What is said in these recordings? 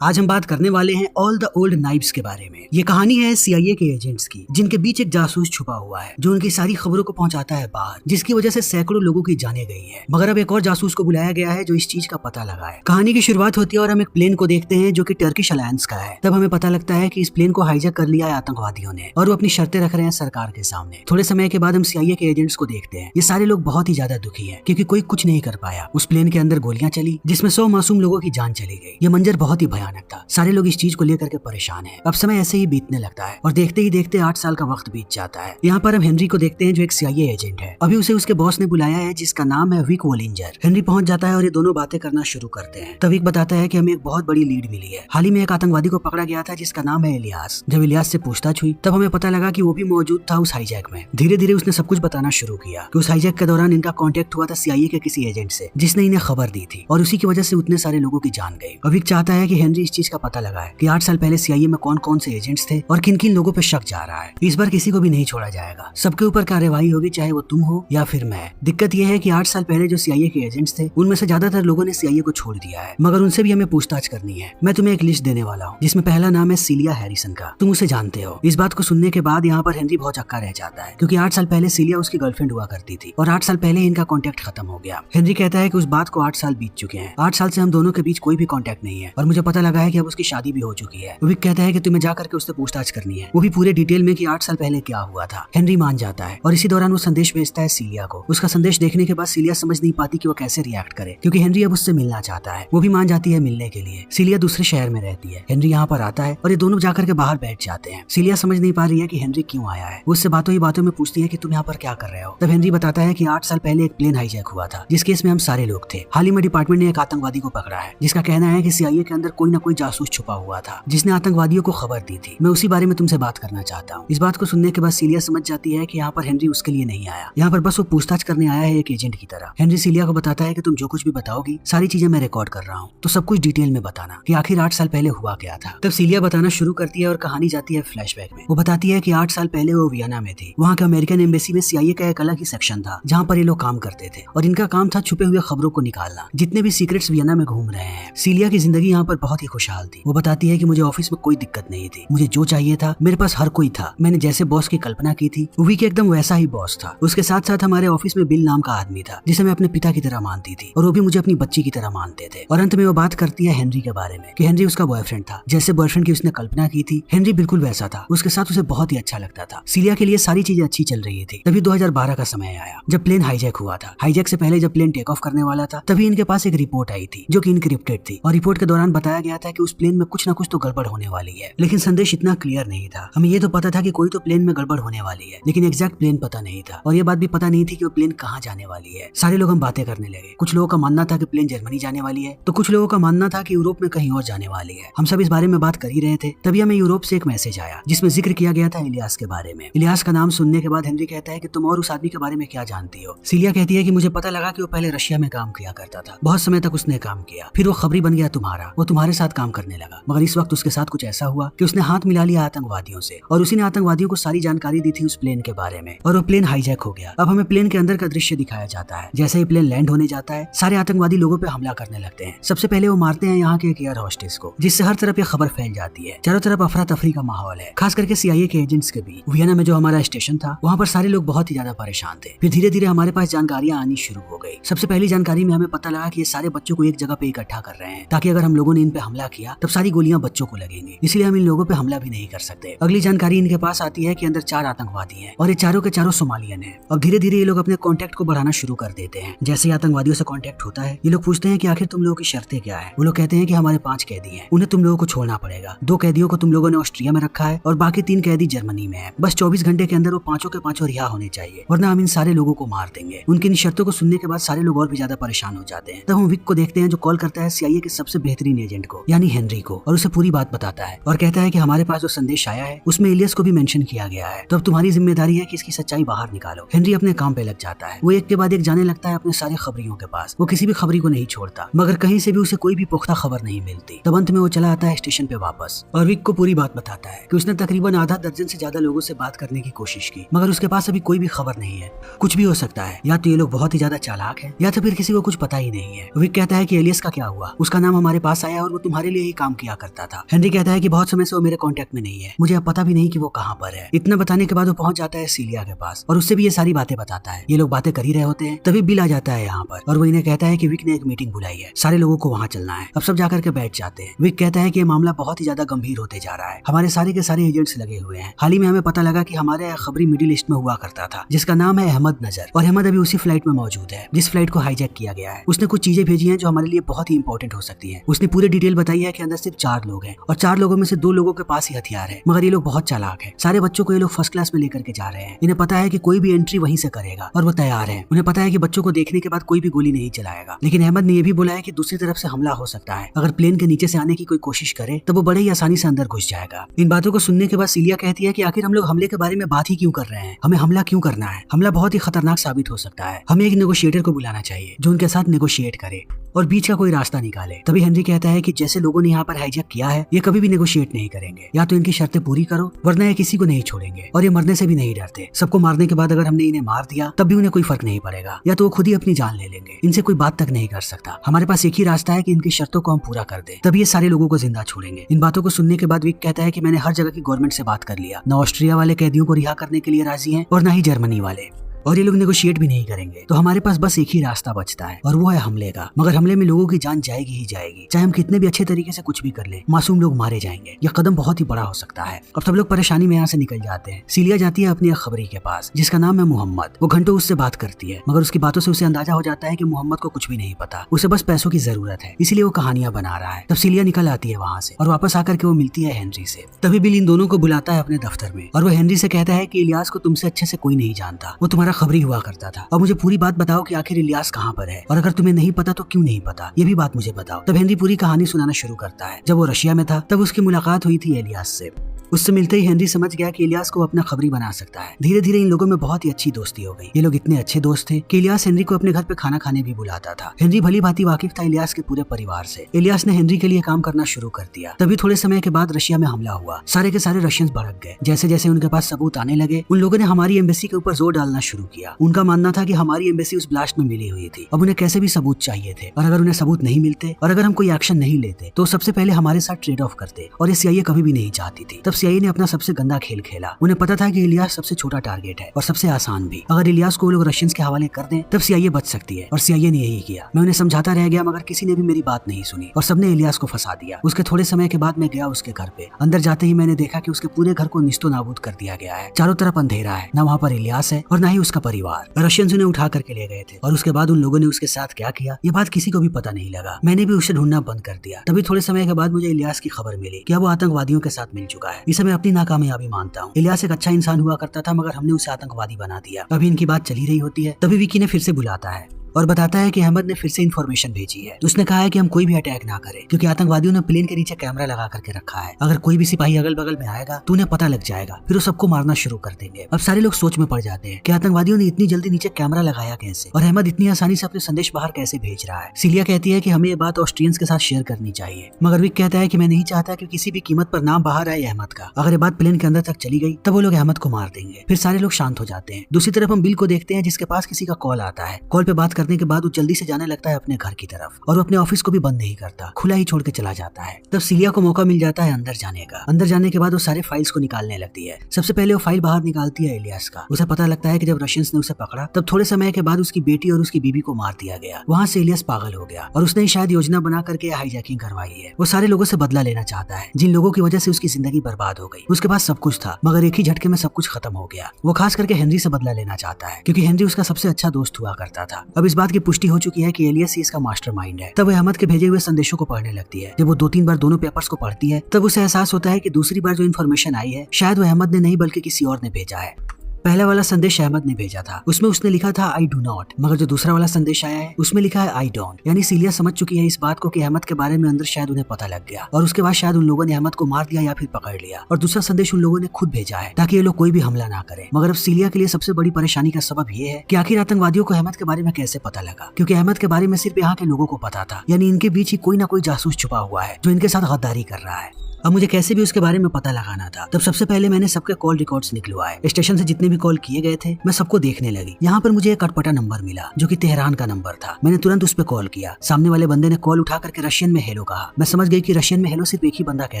आज हम बात करने वाले हैं ऑल द ओल्ड नाइब्स के बारे में। ये कहानी है CIA के एजेंट्स की, जिनके बीच एक जासूस छुपा हुआ है जो उनकी सारी खबरों को पहुंचाता है बाहर, जिसकी वजह से सैकड़ों लोगों की जानें गई हैं। मगर अब एक और जासूस को बुलाया गया है जो इस चीज का पता लगाए। कहानी की शुरुआत होती है और हम एक प्लेन को देखते हैं जो कि टर्किश अलायंस का है। तब हमें पता लगता है कि इस प्लेन को हाईजैक कर लिया है आतंकवादियों ने और वो अपनी शर्तें रख रहे हैं सरकार के सामने। थोड़े समय के बाद हम CIA के एजेंट्स को देखते हैं। ये सारे लोग बहुत ही ज्यादा दुखी है क्योंकि कोई कुछ नहीं कर पाया। उस प्लेन के अंदर गोलियां चली जिसमें 100 मासूम लोगों की जान चली गई। ये मंजर बहुत ही भयानक था। सारे लोग इस चीज को लेकर के परेशान हैं। अब समय ऐसे ही बीतने लगता है और देखते ही देखते 8 साल का वक्त बीत जाता है। यहाँ पर हम हेनरी को देखते हैं जो एक CIA एजेंट है। अभी उसे उसके बॉस ने बुलाया है जिसका नाम है विक वोलिंजर। हेनरी पहुंच जाता है और ये दोनों बातें करना शुरू करते हैं। तब विक बताता है कि हमें एक बहुत बड़ी लीड मिली है। हाल ही में एक आतंकवादी को पकड़ा गया था जिसका नाम है इलियास। जब इलियास से पूछताछ हुई तब हमें पता लगा कि वो भी मौजूद था उस हाईजैक में। धीरे धीरे उसने सब कुछ बताना शुरू किया कि उस हाईजैक के दौरान इनका कॉन्टेक्ट हुआ था CIA के किसी एजेंट से जिसने इन्हें खबर दी थी और उसी की वजह से उतने सारे लोगों की जान गई। विक चाहता है कि हेनरी इस चीज का पता लगाए कि 8 साल पहले CIA में कौन कौन से एजेंट्स थे और किन किन लोगों पे शक जा रहा है। इस बार किसी को भी नहीं छोड़ा जाएगा। सबके ऊपर कार्रवाई होगी, चाहे वो तुम हो या फिर मैं। दिक्कत यह है कि 8 साल पहले जो CIA के एजेंट्स थे उनमें से ज्यादातर लोगों ने CIA को छोड़ दिया है, मगर उनसे भी हमें पूछताछ करनी है। मैं तुम्हें एक लिस्ट देने वाला हूँ जिसमें पहला नाम है सीलिया हैरिसन का। तुम उसे जानते हो। इस बात को सुनने के बाद यहाँ पर हेनरी बहुत चक्का रह जाता है क्योंकि 8 साल पहले सीलिया उसकी गर्लफ्रेंड हुआ करती थी और 8 साल पहले इनका कॉन्टेक्ट खत्म हो गया। हेनरी कहता है कि उस बात को 8 साल बीत चुके हैं। 8 साल से हम दोनों के बीच कोई भी कॉन्टेक्ट नहीं है और मुझे पता लगा है कि अब उसकी शादी भी हो चुकी है। विक कहता है कि तुम्हें जाकर के उससे पूछताछ करनी है, वो भी पूरे डिटेल में कि 8 साल पहले क्या हुआ था। हेनरी मान जाता है और इसी दौरान वो संदेश भेजता है सीलिया को। उसका संदेश देखने के बाद सीलिया समझ नहीं पाती कि वो कैसे रिएक्ट करे क्योंकि हेनरी अब उससे मिलना चाहता है। वो भी मान जाती है मिलने के लिए। सीलिया दूसरे शहर में रहती है। हेनरी यहाँ पर आता है और ये दोनों जाकर के बाहर बैठ जाते हैं। सीलिया समझ नहीं पा रही है कि हेनरी क्यों आया है। वो उससे बातों ही बातों में पूछती है कि तुम यहाँ पर क्या कर रहे हो। तब हेनरी बताता है कि 8 साल पहले एक प्लेन हाईजैक हुआ था जिस केस में हम सारे लोग थे। हाल ही में डिपार्टमेंट ने एक आतंकवादी को पकड़ा है जिसका कहना है कि CIA के अंदर कोई ना कोई जासूस छुपा हुआ था जिसने आतंकवादियों को खबर दी थी। मैं उसी बारे में तुमसे बात करना चाहता हूँ। इस बात को सुनने के बाद सीलिया समझ जाती है कि यहाँ पर हेनरी उसके लिए नहीं आया। यहाँ पर बस वो पूछताछ करने आया है एक एजेंट की तरह। हेनरी सीलिया को बताता है कि तुम जो कुछ भी बताओगी सारी चीजें मैं रिकॉर्ड कर रहा हूँ, तो सब कुछ डिटेल में बताना कि आखिर 8 साल पहले हुआ क्या था। तब सीलिया बताना शुरू करती है और कहानी जाती है फ्लैशबैक में। वो बताती है कि 8 साल पहले वो वियना में थी। वहाँ के अमेरिकन एम्बेसी में CIA का एक अलग ही सेक्शन था जहाँ पर ये लोग काम करते थे और इनका काम था छुपे हुए खबरों को निकालना, जितने भी सीक्रेट्स वियना में घूम रहे हैं। सीलिया की जिंदगी यहाँ पर बहुत ही खुशहाल थी। वो बताती है कि मुझे ऑफिस में कोई दिक्कत नहीं थी, मुझे जो चाहिए था मेरे पास हर कोई था। मैंने जैसे बॉस की कल्पना की थी विक एकदम वैसा ही बॉस था। उसके साथ साथ हमारे ऑफिस में बिल नाम का आदमी था जिसे मैं अपने पिता की तरह मानती थी और वो भी मुझे अपनी बच्ची की तरह मानते थे। और अंत में वो बात करती है हेनरी के बारे में कि हेनरी उसका बॉयफ्रेंड था। जैसे बॉयफ्रेंड की उसने कल्पना की थी हेनरी बिल्कुल वैसा था। उसके साथ उसे बहुत ही अच्छा लगता था। सीलिया के लिए सारी चीजें अच्छी चल रही थी। तभी 2012 का समय आया जब प्लेन हाईजैक हुआ था। हाईजैक से पहले जब प्लेन टेक ऑफ करने वाला था तभी इनके पास एक रिपोर्ट आई थी जो कि इनक्रिप्टेड थी और रिपोर्ट के दौरान बताया गया था कि उस प्लेन में कुछ ना कुछ तो गड़बड़ होने वाली है। लेकिन संदेश इतना क्लियर नहीं था। हमें ये तो पता था कि कोई तो प्लेन में गड़बड़ होने वाली है, लेकिन एग्जैक्ट प्लेन पता नहीं था और ये बात भी पता नहीं थी कि वो प्लेन कहाँ जाने वाली है। सारे लोग हम बातें करने लगे। कुछ लोगों का मानना था कि प्लेन जर्मनी जाने वाली है तो कुछ लोगों का मानना था कि यूरोप में कहीं और जाने वाली है। हम सब इस बारे में बात कर ही रहे थे तभी हमें यूरोप से एक मैसेज आया जिसमें जिक्र किया गया था इलियास के बारे में। इलियास का नाम सुनने के बाद हेनरी कहता है कि तुम और उस आदमी के बारे में क्या जानती हो। सीलिया कहती है कि मुझे पता लगा कि वो पहले रशिया में काम किया करता था, बहुत समय तक उसने काम किया, फिर वो खबरी बन गया तुम्हारा, वो तुम्हारे साथ काम करने लगा। मगर इस वक्त उसके साथ कुछ ऐसा हुआ कि उसने हाथ मिला लिया आतंकवादियों से और उसी ने आतंकवादियों को सारी जानकारी दी थी उस प्लेन के बारे में और वो प्लेन हाईजैक हो गया। अब हमें प्लेन के अंदर का दृश्य दिखाया जाता है। जैसे ही प्लेन लैंड होने जाता है सारे आतंकवादी लोगों पे हमला करने लगते हैं। सबसे पहले वो मारते हैं यहाँ के एक एयर होस्टेस को, जिससे हर तरफ ये खबर फैल जाती है। चारों तरफ अफरा तफरी का माहौल है, खास करके CIA के एजेंट्स के बीच। वियना में जो हमारा स्टेशन था वहाँ पर सारे लोग बहुत ही ज्यादा परेशान थे। फिर धीरे धीरे हमारे पास जानकारियां आनी शुरू हो गई। सबसे पहली जानकारी में हमें पता लगा कि ये सारे बच्चों को एक जगह पे इकट्ठा कर रहे हैं ताकि अगर हम लोगों ने इन पे हमला किया तब सारी गोलियां बच्चों को लगेंगी, इसलिए हम इन लोगों पे हमला भी नहीं कर सकते। अगली जानकारी इनके पास आती है कि अंदर 4 आतंकवादी हैं और ये चारों के चारों सोमालियन हैं। अब धीरे धीरे ये लोग अपने कॉन्टेक्ट को बढ़ाना शुरू कर देते हैं। जैसे ही आतंकवादियों से कॉन्टेक्ट होता है ये लोग पूछते हैं कि आखिर तुम लोगों की शर्तें क्या है। वो लोग कहते हैं कि हमारे 5 कैदी हैं, उन्हें तुम लोगों को छोड़ना पड़ेगा। 2 कैदियों को तुम लोगों ने ऑस्ट्रिया में रखा है और बाकी 3 कैदी जर्मनी में है। बस 24 घंटे के अंदर वो 5 के 5 रिहा होने चाहिए वरना हम इन सारे लोगों को मार देंगे। उनकी इन शर्तों को सुनने के बाद सारे लोग और भी ज्यादा परेशान हो जाते हैं। तब हम विक को देखते हैं जो कॉल करता है CIA के सबसे बेहतरीन एजेंट को यानी हेनरी को और उसे पूरी बात बताता है और कहता है कि हमारे पास जो संदेश आया है उसमें इलियस को भी मेंशन किया गया है, तो अब तुम्हारी जिम्मेदारी है कि इसकी सच्चाई बाहर निकालो। हेनरी अपने काम पे लग जाता है। वो एक के बाद एक जाने लगता है अपने सारे खबरियों के पास। वो किसी भी खबरी को नहीं छोड़ता मगर कहीं से भी उसे कोई भी पुख्ता खबर नहीं मिलती। तब अंत में वो चला आता है स्टेशन पे वापस और विक को पूरी बात बताता है कि उसने तकरीबन आधा दर्जन से ज्यादा लोगों से बात करने की कोशिश की मगर उसके पास अभी कोई भी खबर नहीं है। कुछ भी हो सकता है, या तो ये लोग बहुत ही ज्यादा चालाक है या तो फिर किसी को कुछ पता ही नहीं है। विक कहता है कि एलियस का क्या हुआ, उसका नाम हमारे पास आया और वो तुम्हारे लिए ही काम किया करता था। हेनरी कहता है कि बहुत समय से वो मेरे कांटेक्ट में नहीं है, मुझे अब पता भी नहीं कि वो कहाँ पर है। इतना बताने के बाद वो पहुंच जाता है सीलिया के पास और उससे भी ये सारी बातें बताता है। ये लोग बातें कर ही रहे होते हैं, तभी बिल आ जाता है यहाँ पर और वो इन्हें कहता है कि विक ने एक मीटिंग बुलाई है, सारे लोगों को वहाँ चलना है। अब सब जाकर के बैठ जाते हैं। विक कहता है कि ये मामला बहुत ही ज्यादा गंभीर होते जा रहा है, हमारे सारे के सारे एजेंट्स लगे हुए हैं। हाल ही में हमें पता लगा कि हमारे खबरी मिडिल ईस्ट में हुआ करता था जिसका नाम है अहमद नजर, और अहमद अभी उसी फ्लाइट में मौजूद है जिस फ्लाइट को हाईजैक किया गया है। उसने कुछ चीजें भेजी हैं जो हमारे लिए बहुत ही इंपॉर्टेंट हो सकती है। उसने पूरी डिटेल बताई है कि अंदर सिर्फ 4 लोग हैं और 4 लोगों में से 2 लोगों के पास ही हथियार है, मगर ये लोग बहुत चालाक है। सारे बच्चों को ये लोग फर्स्ट क्लास में लेकर के जा रहे हैं। इन्हें पता है कि कोई भी एंट्री वहीं से करेगा और वो तैयार है। उन्हें पता है कि बच्चों को देखने के बाद कोई भी गोली नहीं चलाएगा, लेकिन अहमद ने यह भी बोला है कि दूसरी तरफ से हमला हो सकता है। अगर प्लेन के नीचे से आने की कोई कोशिश करे तो वो बड़े ही आसानी से अंदर घुस जाएगा। इन बातों को सुनने के बाद सीलिया कहती है कि आखिर हम लोग हमले के बारे में बात ही क्यों कर रहे हैं, हमें हमला क्यों करना है। हमला बहुत ही खतरनाक साबित हो सकता है, हमें एक नेगोशिएटर को बुलाना चाहिए जो उनके साथ नेगोशिएट करे और बीच का कोई रास्ता निकाले। तभी हेनरी कहता है कि जैसे लोगों ने यहाँ पर हाईजैक किया है ये कभी भी नेगोशिएट नहीं करेंगे, या तो इनकी शर्तें पूरी करो वरना ये किसी को नहीं छोड़ेंगे, और ये मरने से भी नहीं डरते। सबको मारने के बाद अगर हमने इन्हें मार दिया तब भी उन्हें कोई फर्क नहीं पड़ेगा, या तो वो खुद ही अपनी जान ले लेंगे, इनसे कोई बात तक नहीं कर सकता। हमारे पास एक ही रास्ता है कि इनकी शर्तों को हम पूरा कर दे, तभी ये सारे लोगों को जिंदा छोड़ेंगे। इन बातों को सुनने के बाद विक कहता है कि मैंने हर जगह की गवर्नमेंट से बात कर लिया, न ऑस्ट्रिया वाले कैदियों को रिहा करने के लिए राजी हैं और न ही जर्मनी वाले, और ये लोग नेगोशिएट भी नहीं करेंगे। तो हमारे पास बस एक ही रास्ता बचता है और वो है हमले का। मगर हमले में लोगों की जान जाएगी ही जाएगी, चाहे हम कितने भी अच्छे तरीके से कुछ भी कर ले, मासूम लोग मारे जाएंगे। यह कदम बहुत ही बड़ा हो सकता है। अब सब लोग परेशानी में यहाँ से निकल जाते हैं। सीलिया जाती है अपनी खबरी के पास जिसका नाम है मोहम्मद। वो घंटों उससे बात करती है, मगर उसकी बातों से उसे अंदाजा हो जाता है कि मोहम्मद को कुछ भी नहीं पता, उसे बस पैसों की जरूरत है, इसीलिए वो कहानियां बना रहा है। तब सीलिया निकल आती है वहाँ से और वापस आकर के वो मिलती है हेनरी से। तभी बिल इन दोनों को बुलाता है अपने दफ्तर में और वो हेनरी से कहता है कि इलियास को तुमसे अच्छे से कोई नहीं जानता, वो तुम्हारा खबरी हुआ करता था। अब मुझे पूरी बात बताओ कि आखिर इलियास कहाँ पर है, और अगर तुम्हें नहीं पता तो क्यों नहीं पता, ये भी बात मुझे बताओ। तब हेनरी पूरी कहानी सुनाना शुरू करता है। जब वो रशिया में था तब उसकी मुलाकात हुई थी इलियास से। उससे मिलते ही हेनरी समझ गया कि इलियास को अपना खबरी बना सकता है। धीरे धीरे इन लोगों में बहुत ही अच्छी दोस्ती हो गई। ये लोग इतने अच्छे दोस्त थे कि इलियास हेनरी को अपने घर पे खाना खाने भी बुलाता था। हेनरी भली भांति वाकिफ था इलियास के पूरे परिवार से। इलियास ने हेनरी के लिए काम करना शुरू कर दिया। तभी थोड़े समय के बाद रशिया में हमला हुआ। सारे के सारे रशियंस भड़क गए। जैसे जैसे उनके पास सबूत आने लगे उन लोगों ने हमारी एम्बेसी के ऊपर जोर डालना शुरू किया। उनका मानना था कि हमारी एम्बेसी उस ब्लास्ट में मिली हुई थी। अब उन्हें कैसे भी सबूत चाहिए थे, और अगर उन्हें सबूत नहीं मिलते और अगर हम कोई एक्शन नहीं लेते तो सबसे पहले हमारे साथ ट्रेड ऑफ करते, और ये CIA कभी भी नहीं चाहती थी। तब CIA ने अपना सबसे गंदा खेल खेला। उन्हें पता था कि इलियास सबसे छोटा टारगेट है और सबसे आसान भी। अगर इलियास को वो लोग रशियंस के हवाले कर दें तब CIA बच सकती है, और CIA ने यही किया। मैं उन्हें समझाता रह गया मगर किसी ने भी मेरी बात नहीं सुनी और सबने इलियास को फंसा दिया। उसके थोड़े समय के बाद मैं गया उसके घर पे। अंदर जाते ही मैंने देखा कि उसके पूरे घर को निस्तो नाबूद कर दिया गया है। चारों तरफ अंधेरा है, न वहाँ पर इलियास है और न ही उसका परिवार। रशियंस उन्हें उठा करके ले गए थे और उसके बाद उन लोगों ने उसके साथ क्या किया ये बात किसी को भी पता नहीं लगा। मैंने भी उसे ढूंढना बंद कर दिया। तभी थोड़े समय के बाद मुझे इलियास की खबर मिली कि अब वो आतंकवादियों के साथ मिल चुका है। इसे मैं अपनी नाकामयाबी मानता हूँ। इलियास एक अच्छा इंसान हुआ करता था मगर हमने उसे आतंकवादी बना दिया। अभी इनकी बात चली रही होती है तभी विकी ने फिर से बुलाता है और बताता है कि अहमद ने फिर से इन्फॉर्मेशन भेजी है। उसने कहा है कि हम कोई भी अटैक ना करें क्योंकि आतंकवादियों ने प्लेन के नीचे कैमरा लगा करके रखा है। अगर कोई भी सिपाही अगल बगल में आएगा तो उन्हें पता लग जाएगा, फिर वो सबको मारना शुरू कर देंगे। अब सारे लोग सोच में पड़ जाते हैं कि आतंकवादियों ने इतनी जल्दी नीचे कैमरा लगाया कैसे, और अहमद इतनी आसानी से अपने संदेश बाहर कैसे भेज रहा है। सीलिया कहती है कि हमें ये बात ऑस्ट्रियंस के साथ शेयर करनी चाहिए, मगर विक कहता है कि मैं नहीं चाहता कि किसी भी कीमत पर नाम बाहर आए अहमद का। अगर ये बात प्लेन के अंदर तक चली गई तब वो लोग अहमद को मार देंगे। फिर सारे लोग शांत हो जाते हैं। दूसरी तरफ हम बिल को देखते हैं जिसके पास किसी का कॉल आता है। कॉल पे बात करने के बाद वो जल्दी से जाने लगता है अपने घर की तरफ, और वो अपने ऑफिस को भी बंद नहीं करता, खुला ही छोड़ के चला जाता है। तब सीलिया को मौका मिल जाता है अंदर जाने का। अंदर जाने के बाद वो सारे फाइल्स को निकालने लगती है। सबसे पहले वो फाइल बाहर निकालती है इलियास का। उसे पता लगता है कि जब रशियंस ने उसे पकड़ा तब थोड़े समय के बाद उसकी बेटी और उसकी बीबी को मार दिया गया। वहाँ से इलियास पागल हो गया और उसने शायद योजना बना करके हाईजैकिंग करवाई है। वो सारे लोगों से बदला लेना चाहता है जिन लोगों की वजह से उसकी जिंदगी बर्बाद हो गई। उसके पास सब कुछ था मगर एक ही झटके में सब कुछ खत्म हो गया। वो खास करके हेनरी से बदला लेना चाहता है क्योंकि हेनरी उसका सबसे अच्छा दोस्त हुआ करता था। अब इस बात की पुष्टि हो चुकी है कि एलियस ही इसका मास्टरमाइंड है। तब वह अहमद के भेजे हुए संदेशों को पढ़ने लगती है। जब वो 2-3 बार दोनों पेपर्स को पढ़ती है तब उसे एहसास होता है कि दूसरी बार जो इन्फॉर्मेशन आई है शायद वो अहमद ने नहीं बल्कि किसी और ने भेजा है। पहला वाला संदेश अहमद ने भेजा था, उसमें उसने लिखा था आई डू नॉट, मगर जो दूसरा वाला संदेश आया है उसमें लिखा है आई डोंट। यानी सीलिया समझ चुकी है इस बात को कि अहमद के बारे में अंदर शायद उन्हें पता लग गया और उसके बाद शायद उन लोगों ने अहमद को मार दिया या फिर पकड़ लिया। और दूसरा संदेश उन लोगों ने खुद भेजा है ताकि ये लोग कोई भी हमला ना करें। मगर अब सीलिया के लिए सबसे बड़ी परेशानी का सबब ये है कि आखिर आतंकवादियों को अहमद के बारे में कैसे पता लगा, क्योंकि अहमद के बारे में सिर्फ यहाँ के लोगों को पता था। यानी इनके बीच ही कोई ना कोई जासूस छुपा हुआ है जो इनके साथ गद्दारी कर रहा है। अब मुझे कैसे भी उसके बारे में पता लगाना था। तब सबसे पहले मैंने सबके कॉल रिकॉर्ड्स निकलवाए। स्टेशन से जितने भी कॉल किए गए थे मैं सबको देखने लगी। यहाँ पर मुझे एक अटपटा नंबर मिला जो कि तेहरान का नंबर था। मैंने तुरंत उस पर कॉल किया। सामने वाले बंदे ने कॉल उठा करके रशियन में हेलो कहा। मैं समझ गई कि रशियन में हेलो सिर्फ एक ही बंदा कह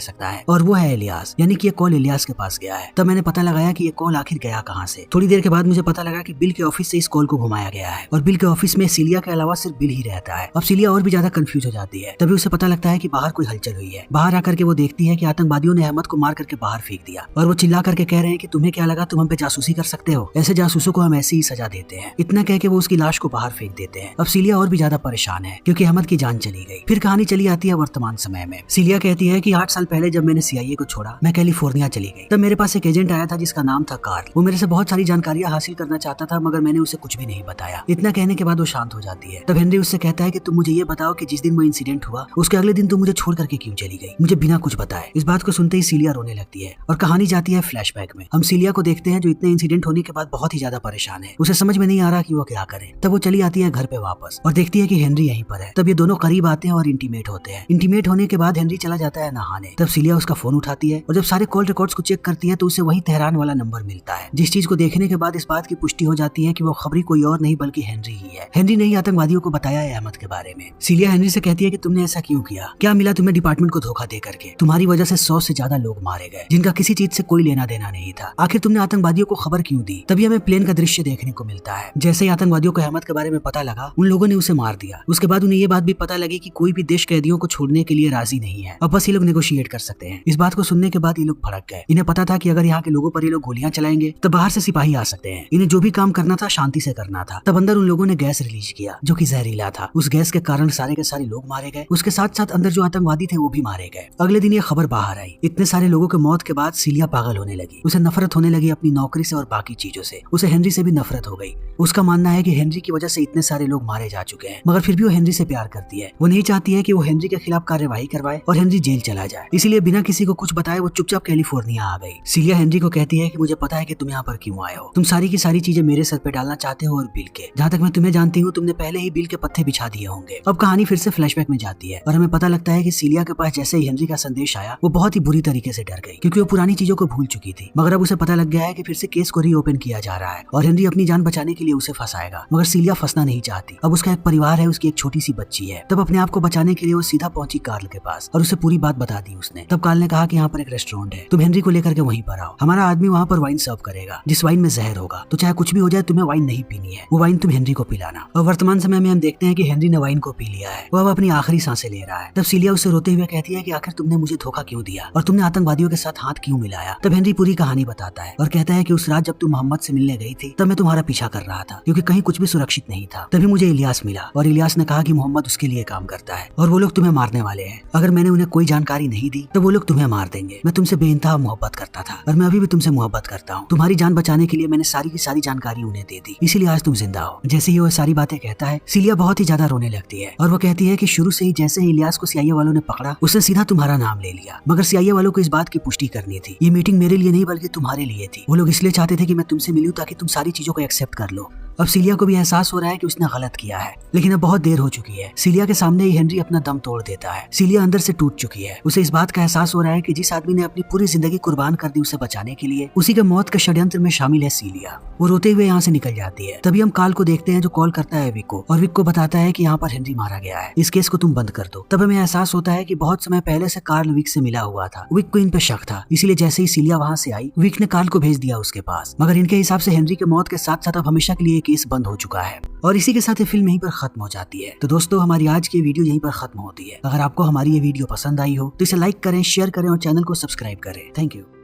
सकता है और वो है इलियास, यानी कि ये कॉल इलियास के पास गया है। तब मैंने पता लगाया कि ये कॉल आखिर गया कहाँ से। थोड़ी देर के बाद मुझे पता लगा कि बिल के ऑफिस से इस कॉल को घुमाया गया है और बिल के ऑफिस में सीलिया के अलावा सिर्फ बिल ही रहता है। अब सीलिया और भी ज्यादा कंफ्यूज हो जाती है। तभी उसे पता लगता है कि बाहर कोई हलचल हुई है। बाहर आकर के वो देखती है कि आतंकवादियों ने अहमद को मार करके बाहर फेंक दिया और वो चिल्ला करके कह रहे हैं कि तुम्हें क्या लगा तुम हम पे जासूसी कर सकते हो, ऐसे जासूसों को हम ऐसे ही सजा देते हैं। इतना कह के वो उसकी लाश को बाहर फेंक देते हैं। अब सीलिया और भी ज्यादा परेशान है क्योंकि अहमद की जान चली गई। फिर कहानी चली आती है वर्तमान समय में। सीलिया कहती है कि 8 साल पहले जब मैंने सीआईए को छोड़ा मैं कैलिफोर्निया चली गई। तब मेरे पास एक एजेंट आया था जिसका नाम था कार्ल। वो मेरे से बहुत सारी जानकारियां हासिल करना चाहता था मगर मैंने उसे कुछ भी नहीं बताया। इतना कहने के बाद वो शांत हो जाती है। तब हेनरी उससे कहता है कि तुम मुझे ये बताओ कि जिस दिन वो इंसिडेंट हुआ उसके अगले दिन तुम मुझे छोड़ करके क्यों चली गई, मुझे बिना कुछ बताए। इस बात को सुनते ही सीलिया रोने लगती है और कहानी जाती है फ्लैशबैक में। हम सीलिया को देखते हैं जो इतने इंसिडेंट होने के बाद बहुत ही ज्यादा परेशान है। उसे समझ में नहीं आ रहा कि वो क्या करे। तब वो चली आती है घर पे वापस और देखती है कि हेनरी यहीं पर है। तब ये दोनों करीब आते हैं और इंटीमेट होते हैं। इंटीमेट होने के बाद हेनरी चला जाता है नहाने। तब सीलिया उसका फोन उठाती है और जब सारे कॉल रिकॉर्ड्स को चेक करती है तो उसे वही तेहरान वाला नंबर मिलता है। जिस चीज को देखने के बाद इस बात की पुष्टि हो जाती है कि वो खबरी कोई और नहीं बल्कि हेनरी ही है। हेनरी ने ही आतंकवादियों को बताया है अहमद के बारे में। सीलिया हेनरी से कहती है कि तुमने ऐसा क्यों किया, क्या मिला तुम्हें डिपार्टमेंट को धोखा दे करके। तुम्हारी वजह से 100 से ज्यादा लोग मारे गए जिनका किसी चीज से कोई लेना देना नहीं था। आखिर तुमने आतंकवादियों को खबर क्यों दी। तभी हमें प्लेन का दृश्य देखने को मिलता है। जैसे ही आतंकवादियों को अहमद के बारे में पता लगा उन लोगों ने उसे मार दिया। उसके बाद उन्हें ये बात भी पता लगी कि कोई भी देश कैदियों को छोड़ने के लिए राजी नहीं है, अब बस ये लोग नेगोशिएट कर सकते हैं। इस बात को सुनने के बाद ये लोग भड़क गए। इन्हें पता था कि अगर यहाँ के लोगों पर ये लोग गोलियां चलाएंगे तो बाहर से सिपाही आ सकते हैं। इन्हें जो भी काम करना था शांति से करना था। तब अंदर उन लोगों ने गैस रिलीज किया जो कि जहरीला था। उस गैस के कारण सारे के सारे लोग मारे गए। उसके साथ साथ अंदर जो आतंकवादी थे वो भी मारे गए। अगले दिन ये खबर बाहर आई। इतने सारे लोगों के मौत के बाद सीलिया पागल होने लगी। उसे नफरत होने लगी अपनी नौकरी से और बाकी चीजों से। उसे हेनरी से भी नफरत हो गई। उसका मानना है कि हेनरी की वजह से इतने सारे लोग मारे जा चुके हैं मगर फिर भी वो हेनरी से प्यार करती है। वो नहीं चाहती है कि वो हेनरी के खिलाफ कार्यवाही करवाए और हेनरी जेल चला जाए। इसीलिए बिना किसी को कुछ बताए वो चुपचाप कैलिफोर्निया आ गई। सीलिया हेनरी को कहती है कि मुझे पता है कि तुम यहाँ पर क्यों आए हो। तुम सारी की सारी चीजें मेरे सर पे डालना चाहते हो और बिल के। जहाँ तक मैं तुम्हें जानती हूँ तुमने पहले ही बिल के पत्ते बिछा दिए होंगे। अब कहानी फिर से फ्लैशबैक में जाती है और हमें पता लगता है कि सीलिया के पास जैसे ही हेनरी का संदेश आया वो बहुत ही बुरी तरीके से डर गई क्योंकि वो पुरानी चीजों को भूल चुकी थी। मगर अब उसे पता लग गया है कि फिर से केस को रीओपन किया जा रहा है और हेनरी अपनी जान बचाने के लिए उसे फंसाएगा। मगर सीलिया फंसना नहीं चाहती। अब उसका एक परिवार है, उसकी एक छोटी सी बच्ची है। तब अपने आप को बचाने के लिए वो सीधा पहुंची कार्ल के पास और उसे पूरी बात बता दी उसने। तब कार्ल ने कहा कि यहाँ पर एक रेस्टोरेंट है, तुम हेनरी को लेकर के वहीं पर आओ। हमारा आदमी वहाँ पर वाइन सर्व करेगा जिस वाइन में जहर होगा, तो चाहे कुछ भी हो जाए तुम्हें वाइन नहीं पीनी है, वो वाइन तुम हेनरी को पिलाना। और वर्तमान समय में हम देखते हैं कि हेनरी ने वाइन को पी लिया है। वो अब अपनी आखिरी सांसें ले रहा है। तब सीलिया उससे रोते हुए कहती है कि आखिर तुमने मुझे धोखा क्यों दिया और तुमने आतंकवादियों के साथ हाथ क्यों मिलाया। तब हेनरी पूरी कहानी बताता है और कहता है कि उस रात जब तुम मोहम्मद से मिलने गई थी तब मैं तुम्हारा पीछा कर रहा था क्योंकि कहीं कुछ भी सुरक्षित नहीं था। तभी मुझे इलियास मिला और इलियास ने कहा कि मोहम्मद उसके लिए काम करता है और वो लोग तुम्हें मारने वाले हैं। अगर मैंने उन्हें कोई जानकारी नहीं दी तो वो लोग तुम्हें मार देंगे। मैं तुमसे बेइंतहा मोहब्बत करता था और मैं अभी भी तुमसे मोहब्बत करता हूँ। तुम्हारी जान बचाने के लिए मैंने सारी की सारी जानकारी उन्हें दे दी, इसीलिए आज तुम जिंदा हो। जैसे ही वो सारी बातें कहता है सीलिया बहुत ही ज्यादा रोने लगती है और वो कहती है कि शुरू से ही जैसे ही इलियास को सीआईए वालों ने पकड़ा उसने सीधा तुम्हारा नाम ले लिया। मगर सीआईए वालों को इस बात की पुष्टि करनी थी। ये मीटिंग मेरे लिए नहीं बल्कि तुम्हारे लिए थी। वो लोग इसलिए चाहते थे कि मैं तुमसे मिलूं ताकि तुम सारी चीजों को एक्सेप्ट कर लो। अब सीलिया को भी एहसास हो रहा है कि उसने गलत किया है, लेकिन अब बहुत देर हो चुकी है। सीलिया के सामने ही हेनरी अपना दम तोड़ देता है। सीलिया अंदर से टूट चुकी है। उसे इस बात का एहसास हो रहा है कि जिस आदमी ने अपनी पूरी जिंदगी कुर्बान कर दी उसे बचाने के लिए, उसी के मौत के षड्यंत्र में शामिल है सीलिया। वो रोते हुए यहाँ से निकल जाती है। तभी हम कार्ल को देखते हैं जो कॉल करता है विक को और विक को बताता है कि यहाँ पर हेनरी मारा गया है, इस केस को तुम बंद कर दो। तब हमें एहसास होता है कि बहुत समय पहले से कार्ल विक से मिला हुआ था। विक को इन पे शक था, इसीलिए जैसे ही सीलिया वहाँ से आई विक ने कार्ल को भेज दिया उसके पास। मगर इनके हिसाब से हेनरी के मौत के साथ साथ अब हमेशा के लिए केस बंद हो चुका है और इसी के साथ ये फिल्म यहीं पर खत्म हो जाती है। तो दोस्तों हमारी आज की वीडियो यहीं पर खत्म होती है। अगर आपको हमारी ये वीडियो पसंद आई हो तो इसे लाइक करें, शेयर करें और चैनल को सब्सक्राइब करें। Thank you.